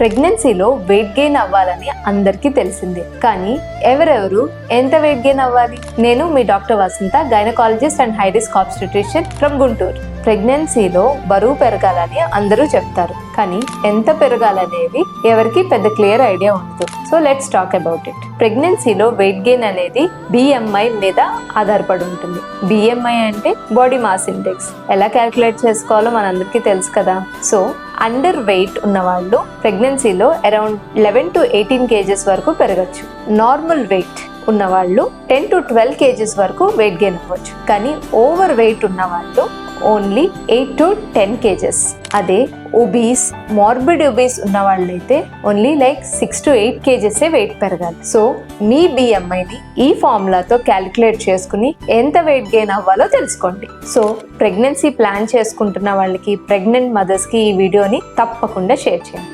ప్రెగ్నెన్సీలో weight gain అవ్వాలని అందరికీ తెలిసిందే, కానీ ఎవరెవరు ఎంత వెయిట్ గెయిన్ అవ్వాలి? నేను మీ doctor Vasantha, gynaecologist and high risk obstetrician from Guntur. ప్రెగ్నెన్సీలో బరువు పెరగాలని అందరూ చెప్తారు, కానీ ఎంత పెరగాలనేది ఎవరికి పెద్ద క్లియర్ ఐడియా ఉండదు. So let's talk about it. ప్రెగ్నెన్సీలో వెయిట్ గెయిన్ అనేది BMI మీద ఆధారపడి ఉంటుంది. BMI అంటే బాడీ మాస్ ఇండెక్స్. ఎలా క్యాలిక్యులేట్ చేసుకోవాలో మనందరికీ తెలుసు కదా. సో అండర్ వెయిట్ ఉన్న వాళ్ళు ప్రెగ్నెన్సీలో అరౌండ్ 11 to 18 kgs వరకు పెరగచ్చు. నార్మల్ వెయిట్ ఉన్న వాళ్ళు 10 to 12 kgs వరకు వెయిట్ గెయిన్ అవ్వచ్చు. కానీ ఓవర్ వెయిట్ ఉన్న వాళ్ళు ఓన్లీ 8 to 10 kgs. అదే ఒబీస్, మార్బిడ్ ఒబీస్ ఉన్న వాళ్ళైతే ఓన్లీ 6 to 8 kgs వెయిట్ పెరగాలి. సో మీ BMIని ఈ ఫార్ములాతో క్యాలిక్యులేట్ చేసుకుని ఎంత వెయిట్ గెయిన్ అవ్వాలో తెలుసుకోండి. సో ప్రెగ్నెన్సీ ప్లాన్ చేసుకుంటున్న వాళ్ళకి, ప్రెగ్నెంట్ మదర్స్కి ఈ వీడియోని తప్పకుండా షేర్ చేయండి.